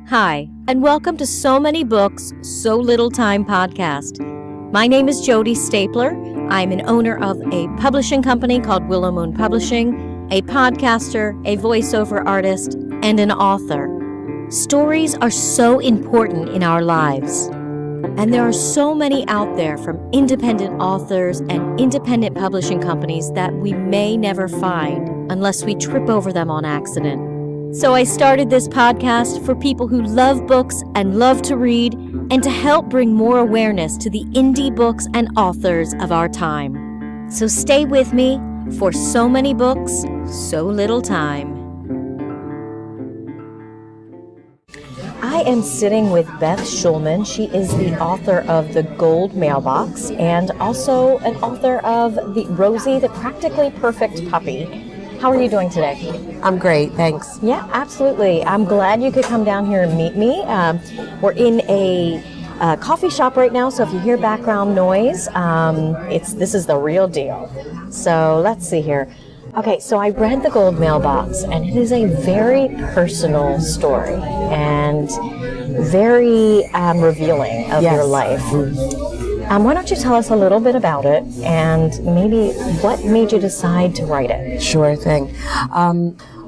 Hi, and welcome to So Many Books, So Little Time podcast. My name is Jodi Stapler. I'm an owner of a publishing company called Willow Moon Publishing, a podcaster, a voiceover artist, and an author. Stories are so important in our lives, and there are so many out there from independent authors and independent publishing companies that we may never find unless we trip over them on accident. So I started this podcast for people who love books and love to read, and to help bring more awareness to the indie books and authors of our time. So stay with me for So Many Books, So Little Time. I am sitting with Beth Schulman. She is the author of The Gold Mailbox and also an author of Rosie, the Practically Perfect Puppy. How are you doing today? I'm great, thanks. Yeah, absolutely. I'm glad you could come down here and meet me. We're in a coffee shop right now, so if you hear background noise, this is the real deal. So let's see here. Okay, so I read The Gold Mailbox, and it is a very personal story and very revealing of your life. Why don't you tell us a little bit about it and maybe what made you decide to write it? Sure thing.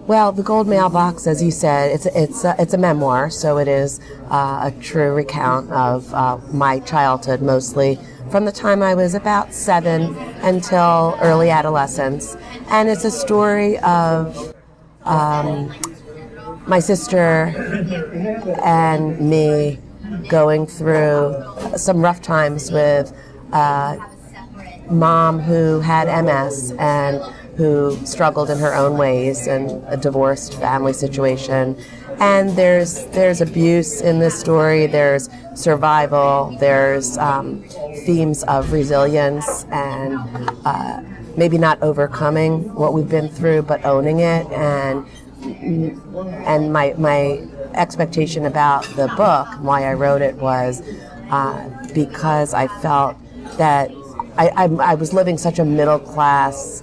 Well, The Gold Mailbox, as you said, it's a memoir, so it is a true recount of my childhood, mostly from the time I was about 7 until early adolescence. And it's a story of my sister and me going through some rough times with mom who had MS and who struggled in her own ways, and a divorced family situation. And there's abuse in this story, there's survival, there's themes of resilience and maybe not overcoming what we've been through, but owning it. And my expectation about the book, why I wrote it, was because I felt that I was living such a middle class,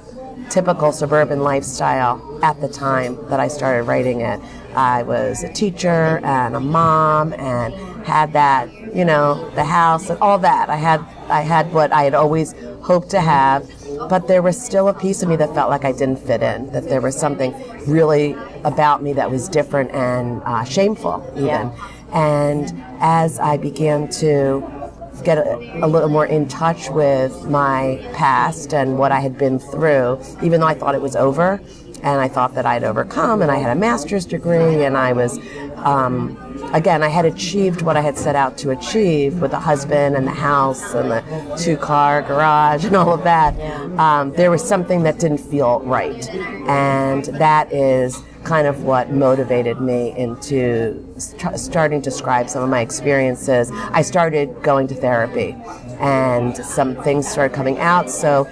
typical suburban lifestyle at the time that I started writing it. I was a teacher and a mom and had that, the house and all that. I had what I had always hoped to have, but there was still a piece of me that felt like I didn't fit in, that there was something really about me that was different and shameful even. Yeah. And as I began to get a little more in touch with my past and what I had been through, even though I thought it was over, and I thought that I'd overcome, and I had a master's degree, and I was, again, I had achieved what I had set out to achieve with the husband and the house and the 2-car garage and all of that. There was something that didn't feel right, and that is kind of what motivated me into starting to describe some of my experiences. I started going to therapy, and some things started coming out. So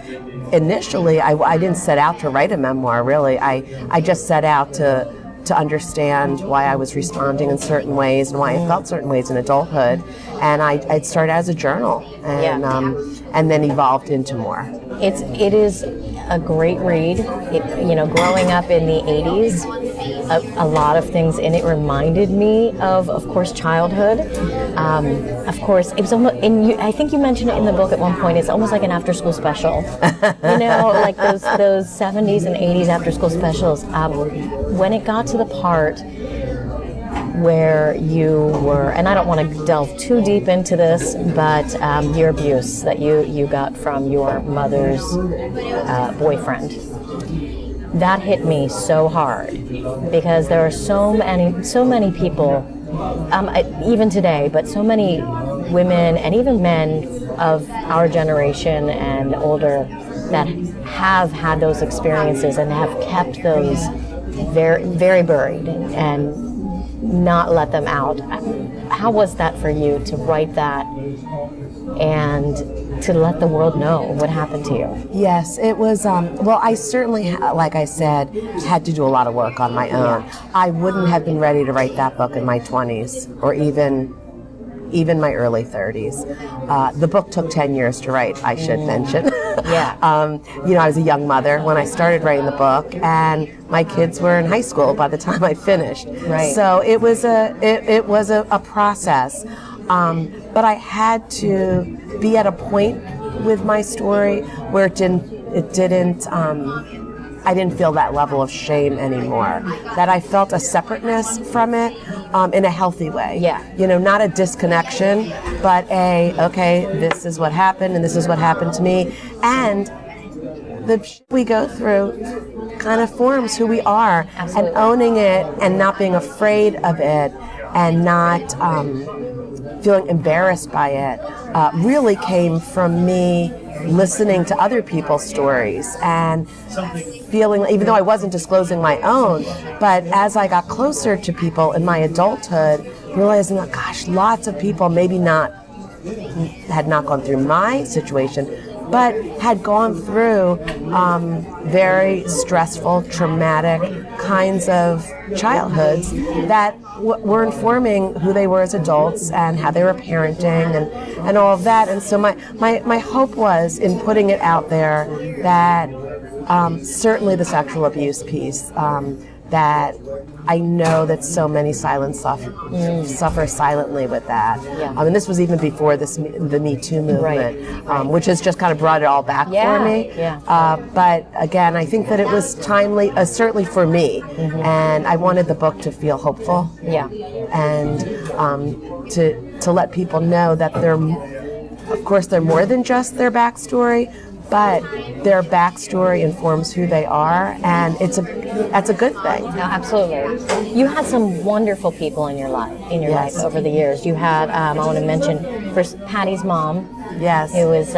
initially, I didn't set out to write a memoir, really. I just set out to understand why I was responding in certain ways and why I felt certain ways in adulthood. And I'd started as a journal and then evolved into more. It is a great read. Growing up in the 80s, a lot of things in it reminded me of course, childhood. Of course, it was almost, and I think you mentioned it in the book at one point, it's almost like an after-school special. Like those 70s and 80s after-school specials. When it got to the part where you were, and I don't want to delve too deep into this, but your abuse that you got from your mother's boyfriend, that hit me so hard, because there are so many people, even today, but so many women and even men of our generation and older that have had those experiences and have kept those very, very buried and not let them out. How was that for you to write that and to let the world know what happened to you? Yes, it was, I certainly, like I said, had to do a lot of work on my own. I wouldn't have been ready to write that book in my 20s or even my early 30s. The book took 10 years to write, I should mention. Yeah. I was a young mother when I started writing the book, and my kids were in high school by the time I finished. Right. So it was a process, but I had to be at a point with my story where I didn't feel that level of shame anymore. That I felt a separateness from it in a healthy way. Yeah. Not a disconnection, but okay, this is what happened and this is what happened to me. And the shit we go through kind of forms who we are. Absolutely. And owning it and not being afraid of it and not feeling embarrassed by it really came from me listening to other people's stories and feeling, even though I wasn't disclosing my own, but as I got closer to people in my adulthood, realizing that, gosh, lots of people had not gone through my situation, but had gone through very stressful, traumatic kinds of childhoods that were informing who they were as adults and how they were parenting and all of that. And so my hope was in putting it out there that certainly the sexual abuse piece, that I know that so many suffer silently with that. Yeah. And this was even before the Me Too movement, right. Which has just kind of brought it all back for me. Yeah. But again, I think that it was timely, certainly for me, and I wanted the book to feel hopeful. Yeah. And to let people know that of course, they're more than just their backstory, but their backstory informs who they are, and that's a good thing. No, absolutely. You had some wonderful people in your life over the years. You had, I want to mention first Patty's mom. Yes. It was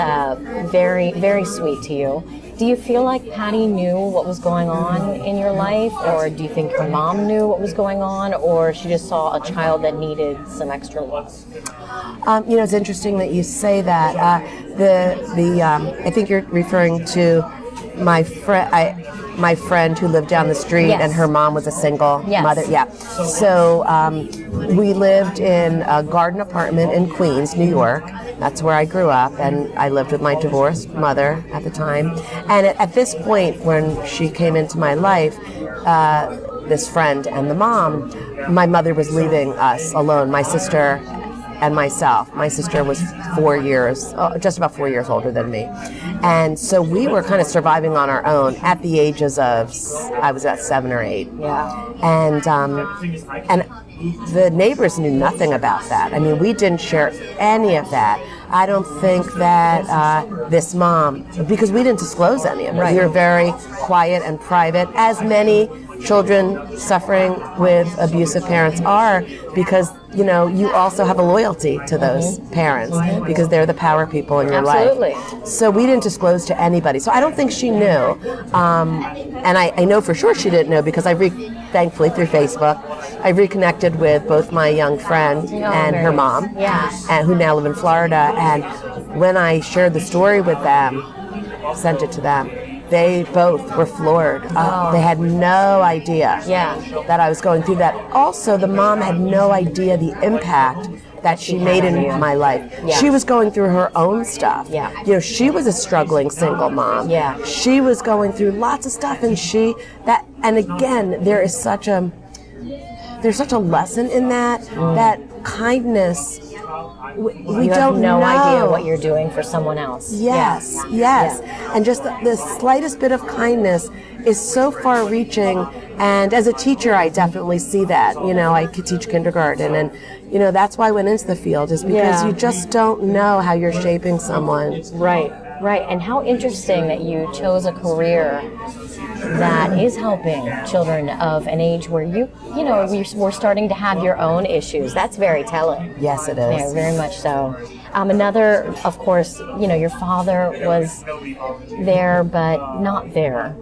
very, very sweet to you. Do you feel like Patty knew what was going on in your life, or do you think her mom knew what was going on, or she just saw a child that needed some extra love? It's interesting that you say that. I think you're referring to my friend who lived down the street, yes. and her mom was a single yes. mother. Yeah. So we lived in a garden apartment in Queens, New York. That's where I grew up, and I lived with my divorced mother at the time. And at this point, when she came into my life, this friend and the mom, my mother was leaving us alone, my sister and myself. My sister was just about 4 years older than me. And so we were kind of surviving on our own at the ages of, I was at 7 or 8. Yeah. And the neighbors knew nothing about that. I mean, we didn't share any of that. I don't think that this mom, because we didn't disclose any of it. Right. We were very quiet and private, as many children suffering with abusive parents are, because you also have a loyalty to those parents because they're the power people in your Absolutely. life. So we didn't disclose to anybody. So I don't think she knew, and I know for sure she didn't know because thankfully through Facebook, I reconnected with both my young friend and her mom, and who now live in Florida. And when I shared the story with them, sent it to them, they both were floored. They had no idea that I was going through that. Also, the mom had no idea the impact that she made in my life. Yeah. She was going through her own stuff. Yeah. She was a struggling single mom. Yeah. She was going through lots of stuff, and again, there's such a lesson in that kindness. We you don't have no know. idea what you're doing for someone else. Yes. And just the slightest bit of kindness is so far-reaching. And as a teacher, I definitely see that. I could teach kindergarten, and that's why I went into the field, is because you just don't know how you're shaping someone. Right. And how interesting that you chose a career that is helping children of an age where we're starting to have your own issues. That's very telling. Yes, it is. Yeah, very much so. Another, of course, your father was there but not there.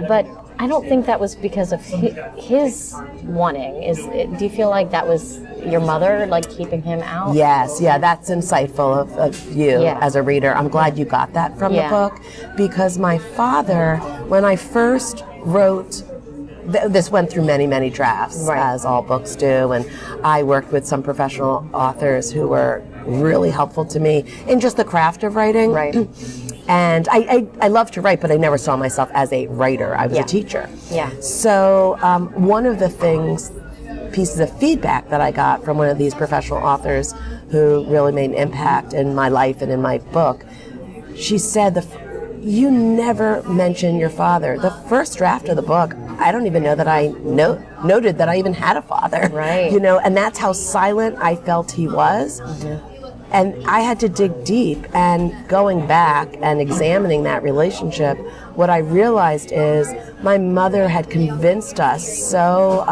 But I don't think that was because of his wanting. Do you feel like that was your mother, like keeping him out? Yes, that's insightful of you as a reader. I'm glad you got that from the book, because my father, when I first wrote this went through many, many drafts, Right. as all books do. And I worked with some professional authors who were really helpful to me in just the craft of writing. Right. And I love to write, but I never saw myself as a writer. I was Yeah. a teacher. Yeah. So one of the pieces of feedback that I got from one of these professional authors who really made an impact in my life and in my book, she said, you never mention your father. The first draft of the book, I don't even know that I noted that I even had a father. Right. You know, and that's how silent I felt he was. Mm-hmm. And I had to dig deep, and going back and examining that relationship, what I realized is my mother had convinced us so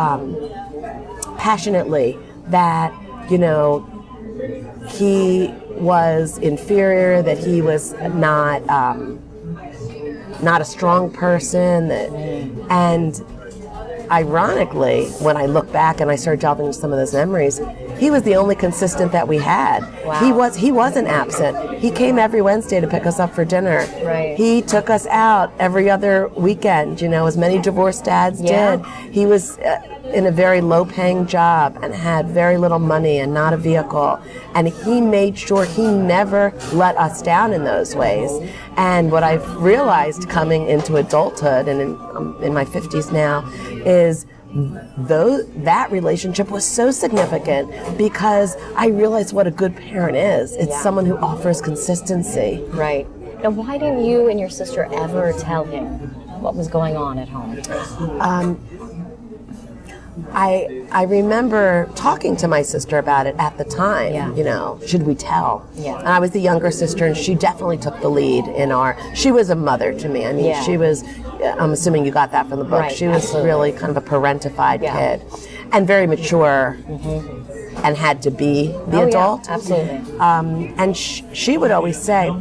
passionately that, you know, he was inferior, that he was not a strong person, and ironically, when I look back and I start delving into some of those memories, he was the only consistent that we had. Wow. He wasn't absent. He came every Wednesday to pick us up for dinner. Right. He took us out every other weekend, you know, as many divorced dads Yeah. did. He was in a very low-paying job and had very little money and not a vehicle. And he made sure he never let us down in those ways. And what I've realized coming into adulthood, and in my 50s now, is that relationship was so significant because I realized what a good parent is. It's someone who offers consistency. Right. Now, why didn't you and your sister ever tell him what was going on at home? I remember talking to my sister about it at the time. Yeah. You know, should we tell? Yeah. And I was the younger sister, and she definitely took the lead she was a mother to me. I mean, she was, I'm assuming you got that from the book. Right, She was absolutely. really kind of a parentified kid and very mature. Mm-hmm. And had to be the adult. Yeah, absolutely. And she would always say,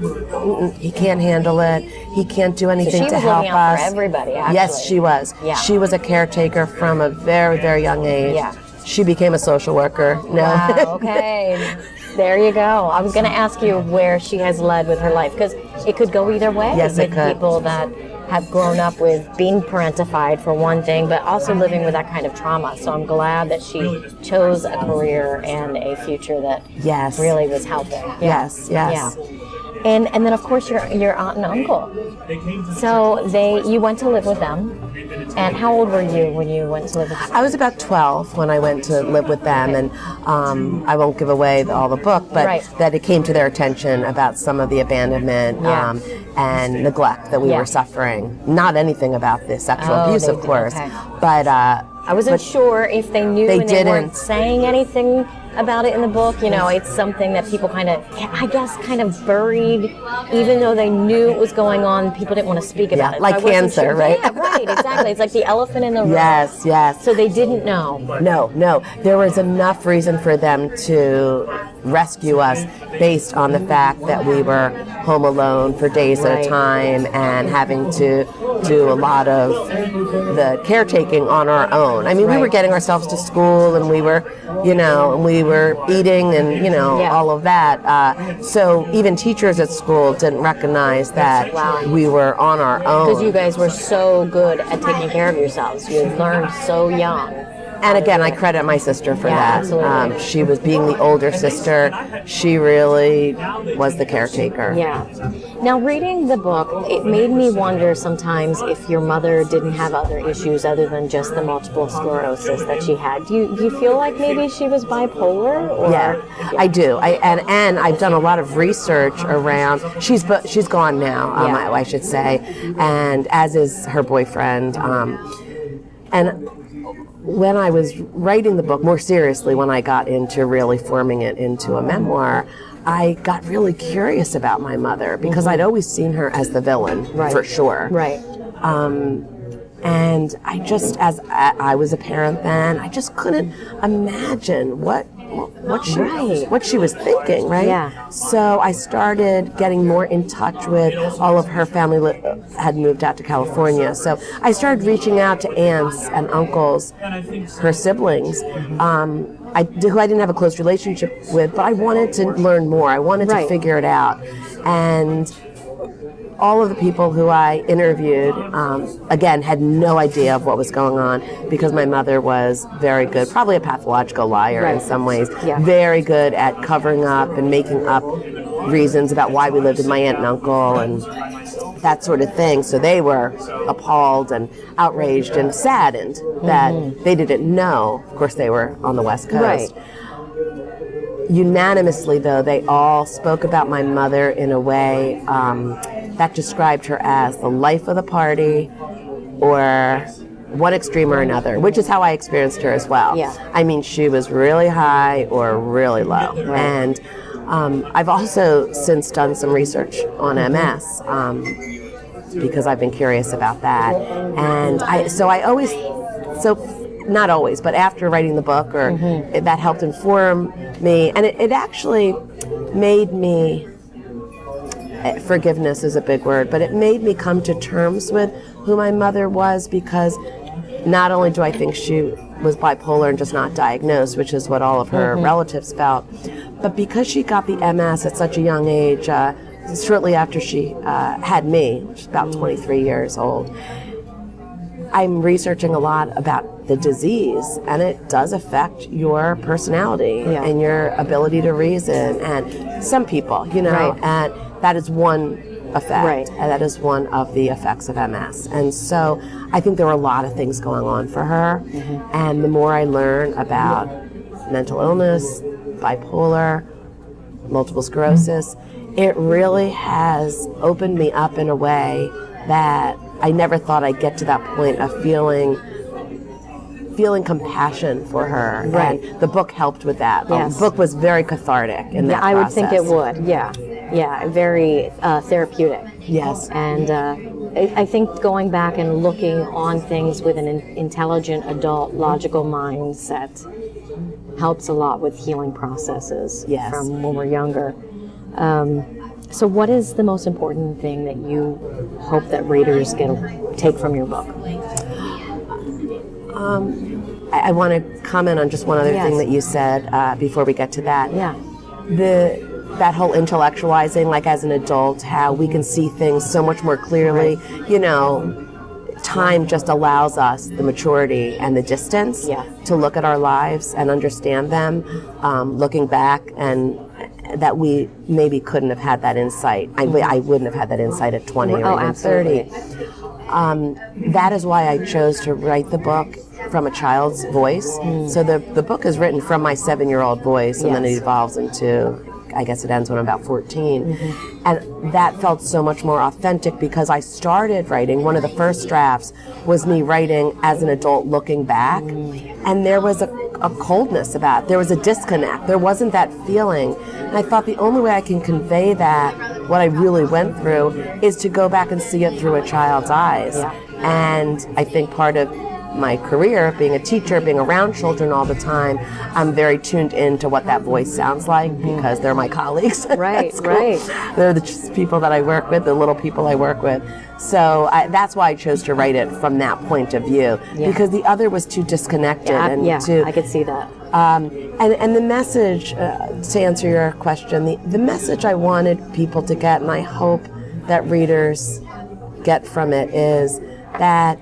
he can't handle it. He can't do anything to help She was looking out us. for everybody, actually. Yes, she was. Yeah. She was a caretaker from a very, very young age. Yeah. She became a social worker. No. Wow, okay. There you go. I was going to ask you where she has led with her life, because it could go either way. Yes, it with could. People that have grown up with being parentified for one thing, but also living with that kind of trauma. So I'm glad that she chose a career and a future that really was helping. Yeah. Yes. Yeah. And then of course your aunt and uncle. So you went to live with them. And how old were you when you went to live with them? I was about 12 when I went to live with them, and I won't give away all the book, but that it came to their attention about some of the abandonment and neglect that we were suffering. Not anything about the sexual abuse, of course, but I wasn't sure if they knew and they weren't saying anything about it in the book. You know, it's something that people kind of buried, even though they knew it was going on. People didn't want to speak about it. Like cancer, right? Yeah, right, exactly. It's like the elephant in the room. Yes. So they didn't know. No. There was enough reason for them to rescue us based on the fact that we were home alone for days at a time and having to do a lot of the caretaking on our own. I mean, we were getting ourselves to school, and we were eating and, all of that. So even teachers at school didn't recognize that we were on our own. Because you guys were so good at taking care of yourselves. You had learned so young. And again, I credit my sister for that. Absolutely. She was being the older sister. She really was the caretaker. Yeah. Now, reading the book, it made me wonder sometimes if your mother didn't have other issues other than just the multiple sclerosis that she had. Do you feel like maybe she was bipolar? Or? Yeah, I do. And I've done a lot of research around. She's gone now, I should say, and as is her boyfriend. And when I was writing the book more seriously, when I got into really forming it into a memoir, I got really curious about my mother because I'd always seen her as the villain, for sure. Right. And I just, as I was a parent then, I just couldn't imagine what she was thinking, right? Yeah. So I started getting more in touch with all of her family had moved out to California. So I started reaching out to aunts and uncles, her siblings, who I didn't have a close relationship with, but I wanted to learn more. I wanted to figure it out. And all of the people who I interviewed, again, had no idea of what was going on because my mother was very good, probably a pathological liar in some ways, very good at covering up and making up reasons about why we lived with my aunt and uncle and that sort of thing. So they were appalled and outraged and saddened that they didn't know. Of course, they were on the West Coast. Unanimously, though, they all spoke about my mother in a way that described her as the life of the party or one extreme or another, which is how I experienced her as well. I mean, she was really high or really low. And I've also since done some research on MS because I've been curious about that. And not always, but after writing the book, that helped inform me. And it actually made me, forgiveness is a big word, but it made me come to terms with who my mother was, because not only do I think she was bipolar and just not diagnosed, which is what all of her relatives felt, but because she got the MS at such a young age, shortly after she had me, which is about 23 years old, I'm researching a lot about the disease, and it does affect your personality and your ability to reason, and some people, and that is one effect, and that is one of the effects of MS. And so I think there were a lot of things going on for her, and the more I learn about mental illness, bipolar, multiple sclerosis, it really has opened me up in a way that I never thought I'd get to that point of feeling compassion for her. And the book helped with that. The book was very cathartic in that process. I would think it would, very therapeutic. Yes. And I think going back and looking on things with an intelligent, adult, logical mindset helps a lot with healing processes from when we're younger. So what is the most important thing that you hope that readers take from your book? I want to comment on just one other thing that you said before we get to that. That whole intellectualizing, like as an adult, how we can see things so much more clearly. Time just allows us the maturity and the distance to look at our lives and understand them, looking back, and that we maybe couldn't have had that insight. I wouldn't have had that insight at 20 or even 30. That is why I chose to write the book from a child's voice. So the book is written from my 7-year-old voice, and then it evolves into, I guess it ends when I'm about 14. And that felt so much more authentic because I started writing, one of the first drafts was me writing as an adult looking back, and there was a coldness about it. There was a disconnect. There wasn't that feeling. And I thought the only way I can convey that, what I really went through, is to go back and see it through a child's eyes. And I think part of my career, being a teacher, being around children all the time, I'm very tuned into what that voice sounds like because they're my colleagues. They're the people that I work with, the little people I work with. So that's why I chose to write it from that point of view, because the other was too disconnected. I could see that. And the message, to answer your question, the message I wanted people to get, and I hope that readers get from it, is that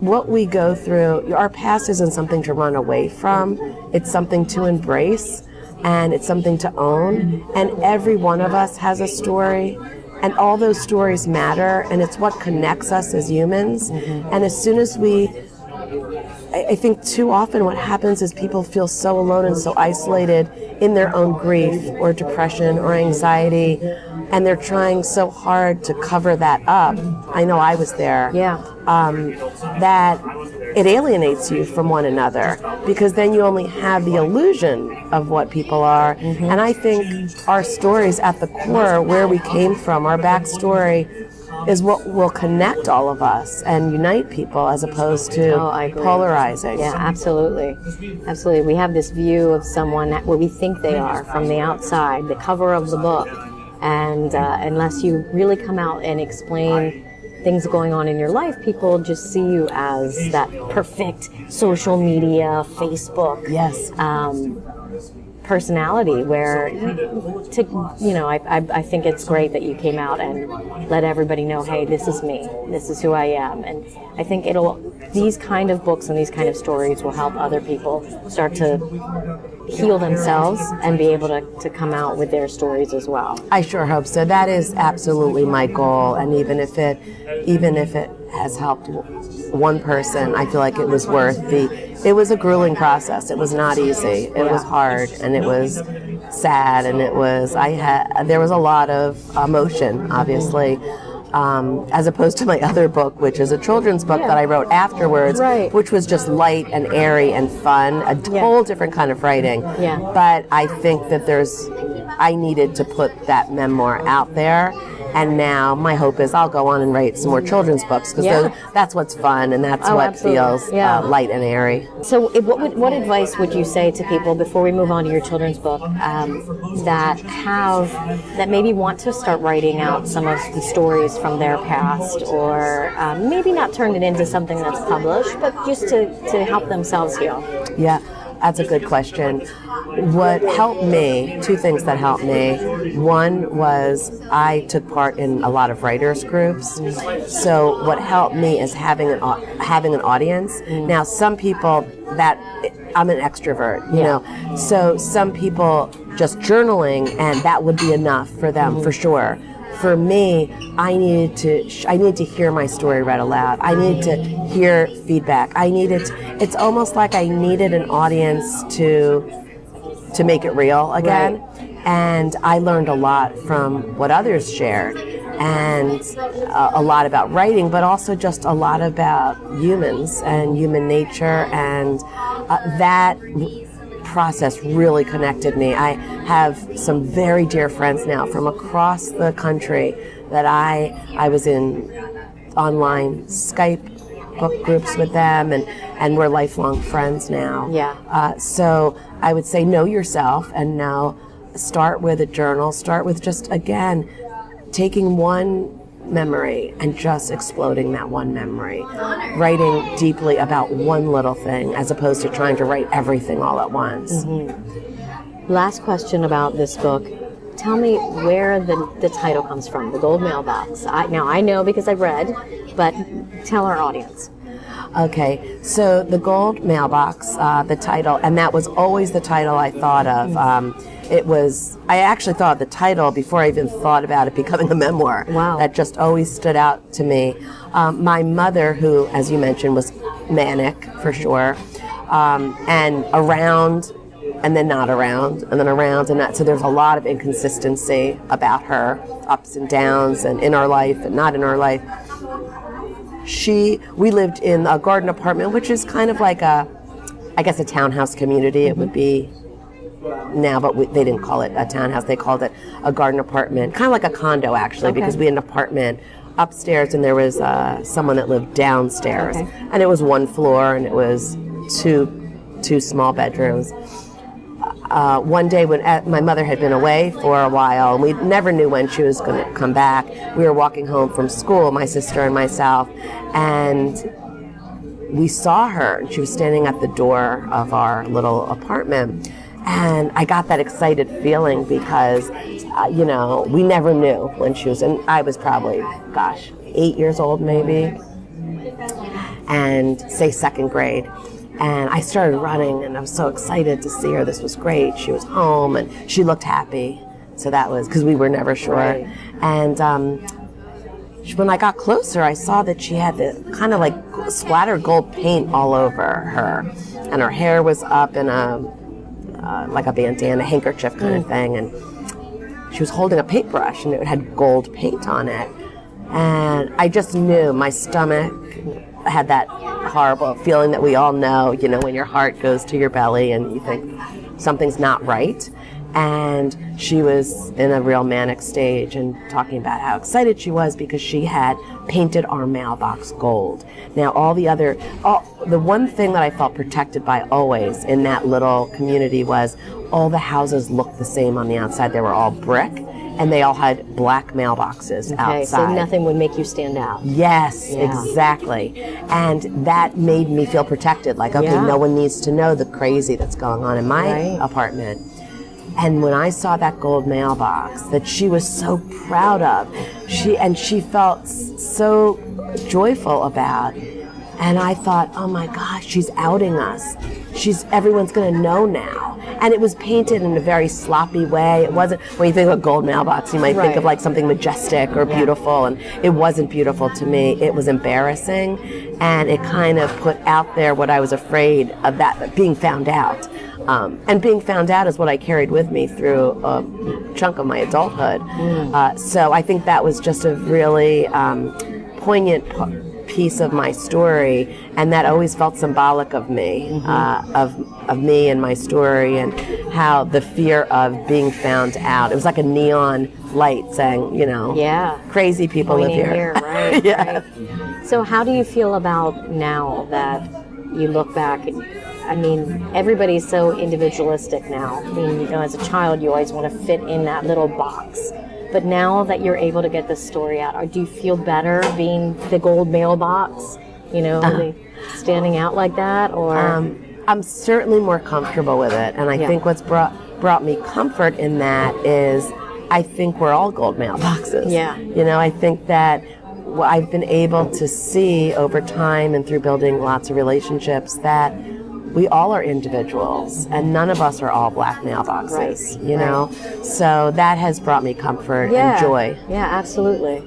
what we go through, our past isn't something to run away from. It's something to embrace, and it's something to own. And every one of us has a story, and all those stories matter, and it's what connects us as humans. And as soon as I think too often what happens is people feel so alone and so isolated in their own grief or depression or anxiety, and they're trying so hard to cover that up. I know I was there. That it alienates you from one another, because then you only have the illusion of what people are. And I think our stories at the core, where we came from, our backstory, is what will connect all of us and unite people, as opposed to polarizing. Yeah, absolutely. Absolutely. We have this view of someone where we think they are from the outside, the cover of the book. And unless you really come out and explain things going on in your life, people just see you as that perfect social media, Facebook personality where I think it's great that you came out and let everybody know, hey, this is me, this is who I am. And I think these kind of books and these kind of stories will help other people start to heal themselves and be able to come out with their stories as well. I sure hope so. That is absolutely my goal, and even if it has helped one person, I feel like it was worth it was a grueling process. It was not easy. It was hard, and it was sad, and there was a lot of emotion, obviously. As opposed to my other book, which is a children's book that I wrote afterwards, which was just light and airy and fun, a whole different kind of writing. Yeah. But I think that I needed to put that memoir out there, and now my hope is I'll go on and write some more children's books, because that's what's fun, and that's what feels light and airy. So what advice would you say to people, before we move on to your children's book, that maybe want to start writing out some of the stories from their past, or maybe not turn it into something that's published, but just to help themselves heal? Yeah, that's a good question. What helped me, two things that helped me. One was I took part in a lot of writers groups. So what helped me is having an audience. Now, some people I'm an extrovert, you know. So some people just journaling, and that would be enough for them, for sure. For me, I needed to hear my story read aloud. I needed to hear feedback. It's almost like I needed an audience to make it real again. Right. And I learned a lot from what others shared, and a lot about writing, but also just a lot about humans and human nature, and that process really connected me. I have some very dear friends now from across the country that I was in online Skype book groups with them, and we're lifelong friends now. Yeah. So I would say know yourself, and now start with a journal. Start with just, again, taking one memory and just exploding that one memory. Writing deeply about one little thing as opposed to trying to write everything all at once. Mm-hmm. Last question about this book. Tell me where the title comes from, the Gold Mailbox. I know because I've read, but tell our audience. Okay, so the Gold Mailbox, the title, and that was always the title I thought of. I actually thought of the title before I even thought about it becoming a memoir. Wow. That just always stood out to me. My mother, who, as you mentioned, was manic for sure, and around, and then not around, and then around, and not. So there's a lot of inconsistency about her, ups and downs, and in our life and not in our life. We lived in a garden apartment, which is kind of like a townhouse community. It would be now, but they didn't call it a townhouse. They called it a garden apartment, kind of like a condo, actually, because we had an apartment upstairs, and there was someone that lived downstairs. Okay. And it was one floor, and it was two small bedrooms. One day when my mother had been away for a while, and we never knew when she was going to come back, we were walking home from school, my sister and myself, and we saw her, and she was standing at the door of our little apartment. And I got that excited feeling because, we never knew when she was, and I was probably, 8 years old maybe, and say second grade. And I started running, and I was so excited to see her. This was great. She was home, and she looked happy. So that was, because we were never sure. Right. And when I got closer, I saw that she had the kind of like splattered gold paint all over her. And her hair was up in like a bandana, handkerchief kind of thing. And she was holding a paintbrush, and it had gold paint on it. And I just knew my stomach had that horrible feeling that we all know, when your heart goes to your belly and you think something's not right. And she was in a real manic stage and talking about how excited she was because she had painted our mailbox gold. Now, the one thing that I felt protected by always in that little community was all the houses looked the same on the outside. They were all brick, and they all had black mailboxes outside. So nothing would make you stand out. Yes, exactly. And that made me feel protected. Like, okay, no one needs to know the crazy that's going on in my apartment. And when I saw that gold mailbox that she was so proud of, she felt so joyful about, and I thought, oh my gosh, she's outing us. Everyone's going to know now. And it was painted in a very sloppy way. It wasn't, when you think of a gold mailbox, you might think of like something majestic or beautiful, and it wasn't beautiful to me. It was embarrassing, and it kind of put out there what I was afraid of, that being found out. And being found out is what I carried with me through a chunk of my adulthood. So I think that was just a really poignant piece of my story, and that always felt symbolic of me, of me and my story, and how the fear of being found out. It was like a neon light saying, crazy people live here. Right, right. So how do you feel about now that you look back? I mean, everybody's so individualistic now. I mean, as a child, you always want to fit in that little box. But now that you're able to get this story out, do you feel better being the gold mailbox, standing out like that? Or I'm certainly more comfortable with it. And I think what's brought me comfort in that is I think we're all gold mailboxes. Yeah. I think that I've been able to see over time and through building lots of relationships that we all are individuals, and none of us are all black mailboxes, Right. So that has brought me comfort and joy. Yeah, absolutely.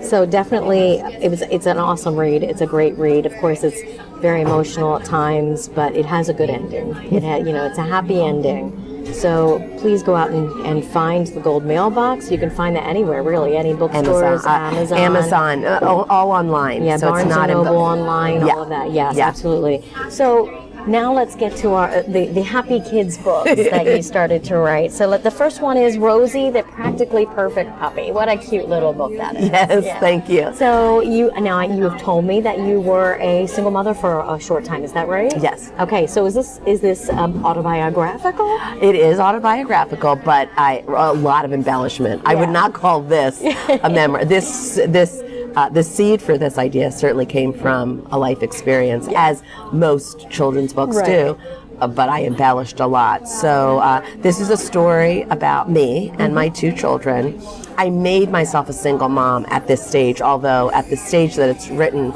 So definitely, it's an awesome read. It's a great read. Of course, it's very emotional at times, but it has a good ending. It's a happy ending. So please go out and find the Gold Mailbox. You can find that anywhere, really. Any bookstores, Amazon, all online. Yeah, so Barnes it's not and Noble online, all of that. Yes, absolutely. So now let's get to our the Happy Kids books that you started to write. So the first one is Rosie, the Practically Perfect Puppy. What a cute little book that is. Yes, thank you. So you have told me that you were a single mother for a short time. Is that right? Yes. Okay. So is this autobiographical? It is autobiographical, but a lot of embellishment. I would not call this a memoir. The seed for this idea certainly came from a life experience, as most children's books do, but I embellished a lot. So this is a story about me and my two children. I made myself a single mom at this stage, although at the stage that it's written,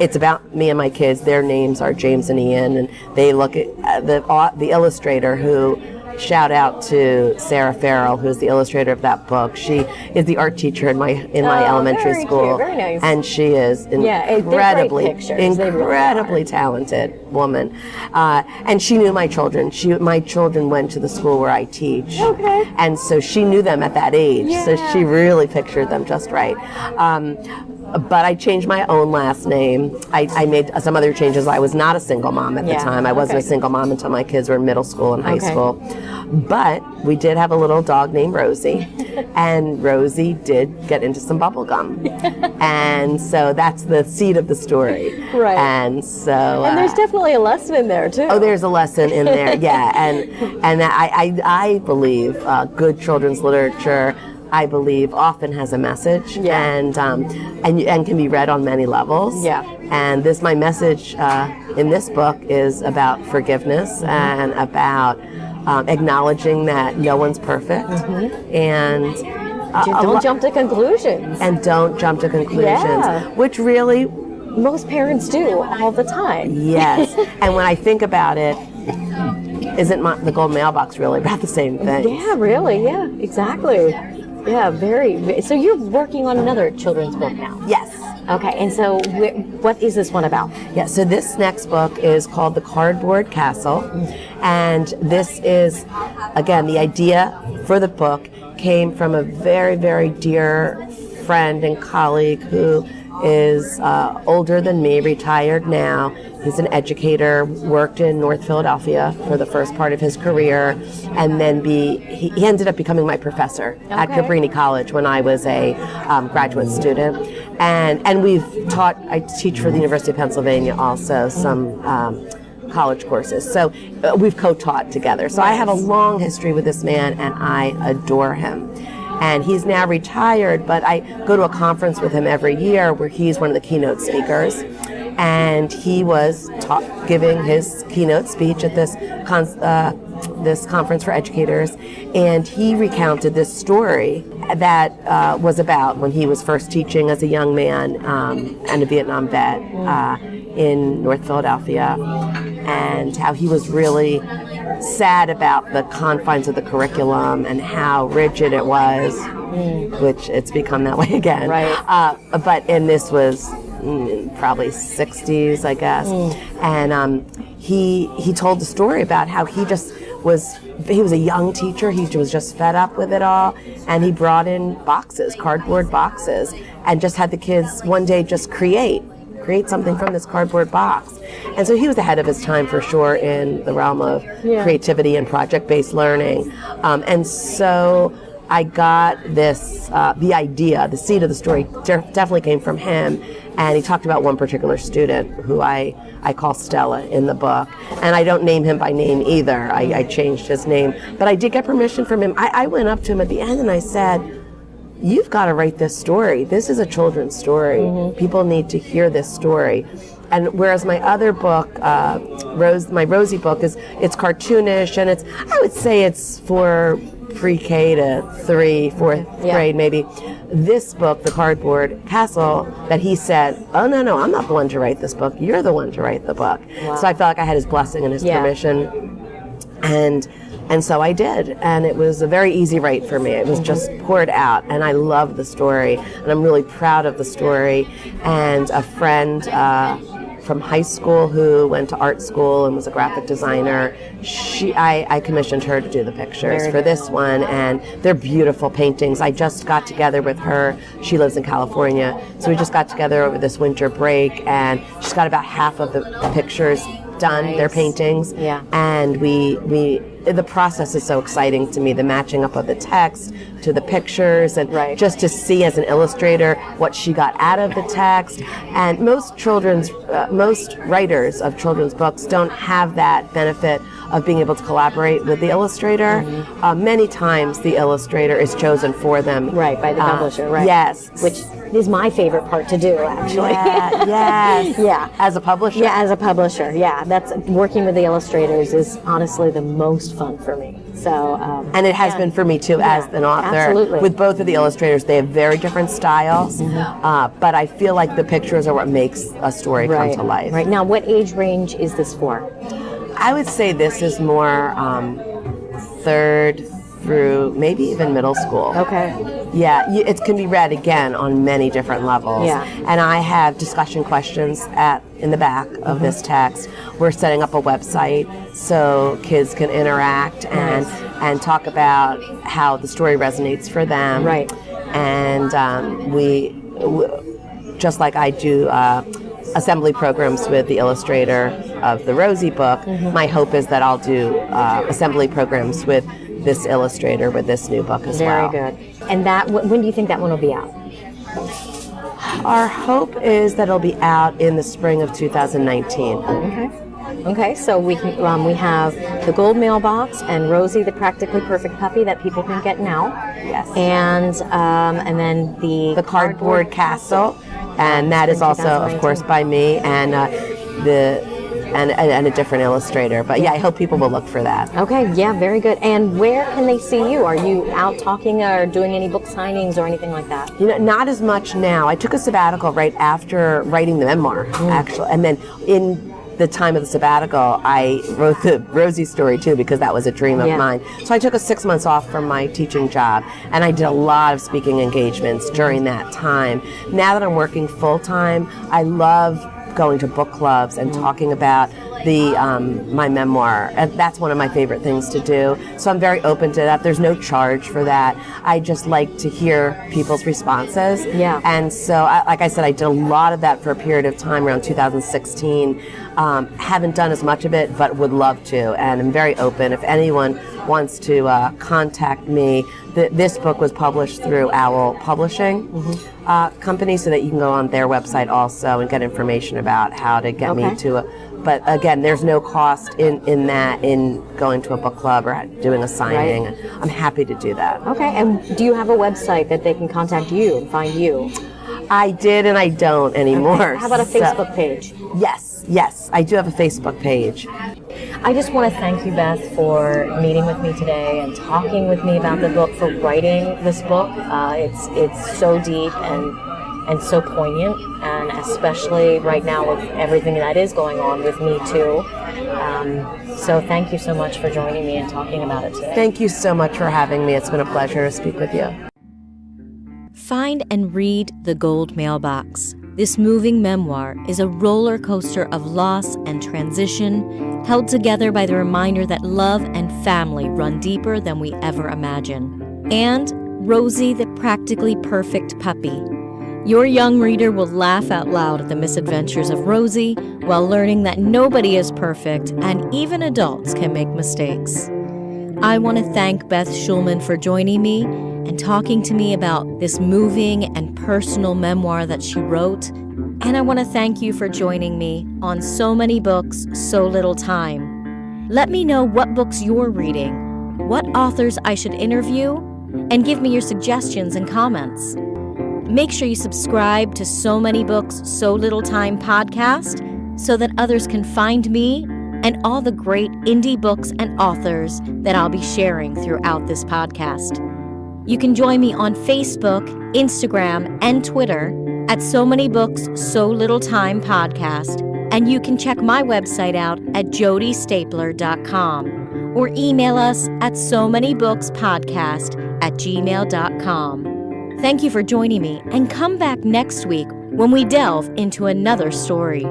it's about me and my kids. Their names are James and Ian, and they look at the illustrator who... Shout out to Sarah Farrell, who's the illustrator of that book. She is the art teacher in my elementary school, very nice. And she is incredibly talented woman. And she knew my children. My children went to the school where I teach, and so she knew them at that age. So she really pictured them just right. But I changed my own last name. I made some other changes. I was not a single mom at the time. I wasn't a single mom until my kids were in middle school and high school. But we did have a little dog named Rosie, and Rosie did get into some bubble gum. And so that's the seed of the story. Right. And so... and there's definitely a lesson in there, too. Oh, there's a lesson in there, And I believe good children's literature, I believe, often has a message and can be read on many levels. Yeah. And my message in this book is about forgiveness and about acknowledging that no one's perfect and don't jump to conclusions. And don't jump to conclusions, which really most parents do all the time. Yes. And when I think about it, isn't the Gold Mailbox really about the same thing? Yeah, really. Yeah, exactly. Yeah, very. So you're working on another children's book now? Yes. Okay, and so what is this one about? Yeah, so this next book is called The Cardboard Castle, and this is, again, the idea for the book came from a very, very dear friend and colleague who is older than me, retired now. He's an educator, worked in North Philadelphia for the first part of his career, and then he ended up becoming my professor at Cabrini College when I was a graduate student. And I teach for the University of Pennsylvania also some college courses. So we've co-taught together. So I have a long history with this man, and I adore him. And he's now retired, but I go to a conference with him every year where he's one of the keynote speakers. and he was giving his keynote speech at this conference for educators, and he recounted this story that was about when he was first teaching as a young man and a Vietnam vet in North Philadelphia, and how he was really sad about the confines of the curriculum and how rigid it was, which it's become that way again. Right. And this was probably 60s, I guess. And he told the story about how he was a young teacher. He was just fed up with it all, and he brought in cardboard boxes, and just had the kids one day just create something from this cardboard box. And so he was ahead of his time for sure in the realm of creativity and project-based learning. And so I got this, the idea, the seed of the story definitely came from him. And he talked about one particular student who I call Stella in the book. And I don't name him by name either. I changed his name. But I did get permission from him. I went up to him at the end and I said, "You've got to write this story. This is a children's story. People need to hear this story." And whereas my other book, my Rosie book, it's cartoonish, and I would say it's for pre-K to 4th grade maybe. This book, The Cardboard Castle, that he said, "Oh, no, I'm not the one to write this book. You're the one to write the book." Wow. So I felt like I had his blessing and his permission. And so I did, and it was a very easy write for me. It was just poured out, and I love the story, and I'm really proud of the story. And a friend from high school who went to art school and was a graphic designer, I commissioned her to do the pictures for this one, and they're beautiful paintings. I just got together with her. She lives in California, so we just got together over this winter break, and she's got about half of the pictures done, their paintings, and the process is so exciting to me, the matching up of the text to the pictures, and just to see as an illustrator what she got out of the text. And most writers of children's books don't have that benefit of being able to collaborate with the illustrator. Many times the illustrator is chosen for them. Right, by the publisher, right. Yes. Which is my favorite part to do, actually. Yes. Yeah. As a publisher? Yeah, as a publisher, yeah. That's working with the illustrators is honestly the most fun for me. So, and it has been for me too, as an author. Absolutely. With both of the illustrators, they have very different styles, but I feel like the pictures are what makes a story come to life. Right. Now, what age range is this for? I would say this is more 3rd through maybe even middle school. Okay. Yeah, it can be read again on many different levels. Yeah. And I have discussion questions in the back of this text. We're setting up a website so kids can interact and talk about how the story resonates for them. Right. And we just like I do assembly programs with the illustrator of the Rosie book, my hope is that I'll do assembly programs with this illustrator with this new book as well. Very good. And when do you think that one will be out? Our hope is that it'll be out in the spring of 2019. Okay, so we have the Gold Mailbox and Rosie, the Practically Perfect Puppy that people can get now. Yes. And then the Cardboard Castle, and that is also, of course, by me and a different illustrator. But yeah, I hope people will look for that. Okay, yeah, very good. And where can they see you? Are you out talking or doing any book signings or anything like that? Not as much now. I took a sabbatical right after writing the memoir, actually, and then in the time of the sabbatical, I wrote the Rosie story too, because that was a dream of mine. So I took 6 months off from my teaching job, and I did a lot of speaking engagements during that time. Now that I'm working full time, I love going to book clubs and talking about my memoir. And that's one of my favorite things to do. So I'm very open to that. There's no charge for that. I just like to hear people's responses. Yeah. And so, like I said, I did a lot of that for a period of time around 2016. Haven't done as much of it, but would love to. And I'm very open. If anyone wants to contact me, this book was published through Owl Publishing Company, so that you can go on their website also and get information about how to get me to but again, there's no cost in going to a book club or doing a signing. Right. I'm happy to do that. Okay, and do you have a website that they can contact you and find you? I did and I don't anymore. Okay. How about a Facebook page? Yes, I do have a Facebook page. I just want to thank you, Beth, for meeting with me today and talking with me about the book, for writing this book. It's so deep and so poignant, and especially right now with everything that is going on with Me Too. So thank you so much for joining me and talking about it today. Thank you so much for having me. It's been a pleasure to speak with you. Find and read The Gold Mailbox. This moving memoir is a roller coaster of loss and transition, held together by the reminder that love and family run deeper than we ever imagine. And Rosie, the practically perfect puppy. Your young reader will laugh out loud at the misadventures of Rosie while learning that nobody is perfect and even adults can make mistakes. I want to thank Beth Schulman for joining me and talking to me about this moving and personal memoir that she wrote. And I want to thank you for joining me on So Many Books, So Little Time. Let me know what books you're reading, what authors I should interview, and give me your suggestions and comments. Make sure you subscribe to So Many Books, So Little Time podcast so that others can find me and all the great indie books and authors that I'll be sharing throughout this podcast. You can join me on Facebook, Instagram, and Twitter at So Many Books, So Little Time podcast, and you can check my website out at jodistapler.com or email us at somanybookspodcast@gmail.com. Thank you for joining me, and come back next week when we delve into another story.